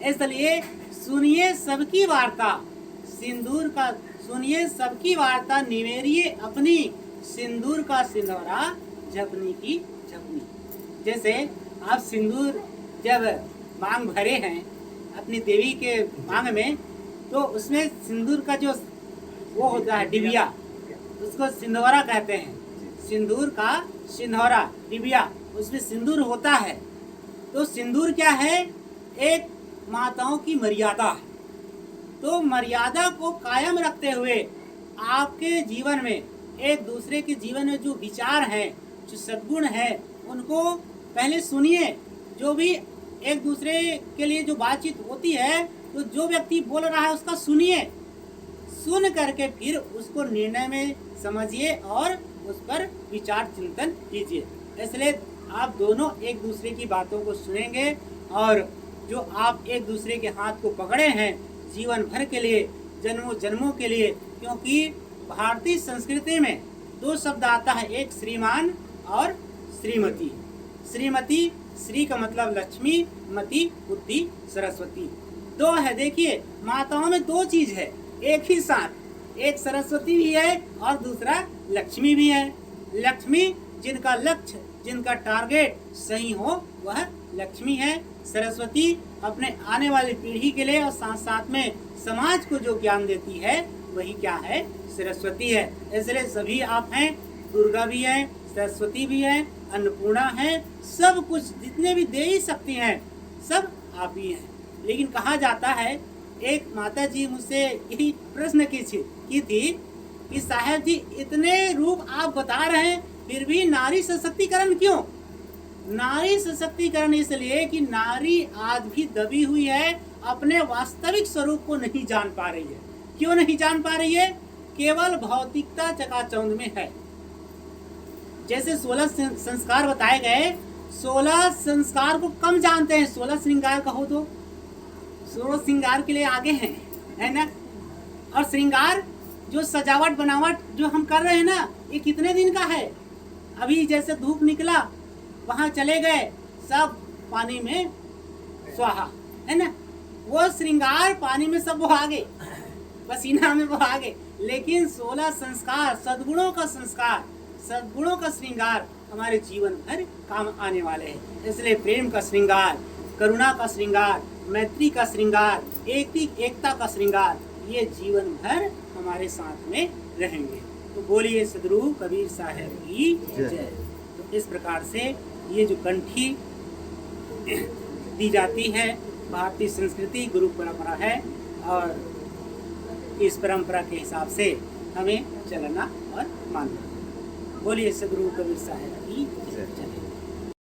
इसलिए सुनिए सबकी वार्ता, सिंदूर का सुनिए सबकी वार्ता, निवेरिए अपनी, सिंदूर का सिंदूरा, झपनी की झपनी। जैसे आप सिंदूर जब मांग भरे हैं अपनी देवी के मांग में, तो उसमें सिंदूर का जो वो होता है डिबिया, उसको सिंदूरा कहते हैं। सिंदूर का सिंदूरा डिबिया, उसमें सिंदूर होता है। तो सिंदूर क्या है, एक माताओं की मर्यादा है। तो मर्यादा को कायम रखते हुए आपके जीवन में एक दूसरे के जीवन में जो विचार है, जो सद्गुण है, उनको पहले सुनिए। जो भी एक दूसरे के लिए जो बातचीत होती है, तो जो व्यक्ति बोल रहा है उसका सुनिए, सुन करके फिर उसको निर्णय में समझिए और उस पर विचार चिंतन कीजिए। इसलिए आप दोनों एक दूसरे की बातों को सुनेंगे और जो आप एक दूसरे के हाथ को पकड़े हैं जीवन भर के लिए, जन्मों जन्मों के लिए, क्योंकि भारतीय संस्कृति में दो शब्द आता है, एक श्रीमान और श्रीमती। श्रीमती, श्री का मतलब लक्ष्मी, मति बुद्धि सरस्वती, दो है। देखिए माताओं में दो चीज है एक ही साथ, एक सरस्वती भी है और दूसरा लक्ष्मी भी है। लक्ष्मी जिनका लक्ष्य, जिनका टारगेट सही हो वह लक्ष्मी है। सरस्वती अपने आने वाली पीढ़ी के लिए और साथ साथ में समाज को जो ज्ञान देती है वही क्या है, सरस्वती है। इसलिए सभी आप हैं, दुर्गा भी है, सरस्वती भी है, अन्नपूर्णा है, सब कुछ जितने भी दे ही सकती हैं सब आप ही हैं। लेकिन कहा जाता है, एक माता जी मुझसे यही प्रश्न की थी कि साहब जी इतने रूप आप बता रहे हैं फिर भी नारी सशक्तिकरण क्यों? नारी सशक्तिकरण इसलिए कि नारी आज भी दबी हुई है, अपने वास्तविक स्वरूप को नहीं जान पा रही है। क्यों नहीं जान पा रही है? केवल भौतिकता चकाचौंध में है। जैसे 16 संस्कार बताए गए, 16 संस्कार को कम जानते हैं। 16 श्रृंगार कहो तो 16 श्रृंगार के लिए आगे हैं, है ना। और श्रृंगार जो सजावट बनावट जो हम कर रहे हैं ना, ये कितने दिन का है? अभी जैसे धूप निकला, वहां चले गए, सब पानी में स्वाहा, है ना। वो श्रृंगार पानी में सब बहा गए, पसीना में बहा गए। लेकिन 16 संस्कार, सद्गुणों का संस्कार, सद्गुणों का श्रृंगार हमारे जीवन भर काम आने वाले हैं। इसलिए प्रेम का श्रृंगार, करुणा का श्रृंगार, मैत्री का श्रृंगार, एकता का श्रृंगार, ये जीवन भर हमारे साथ में रहेंगे। तो बोलिए सदगुरु कबीर साहब की जय। तो इस प्रकार से ये जो कंठी दी जाती है, भारतीय संस्कृति गुरु परंपरा है और इस परंपरा के हिसाब से हमें चलना और मानना। बोलिए सदगुरु कबीर साहब की जय।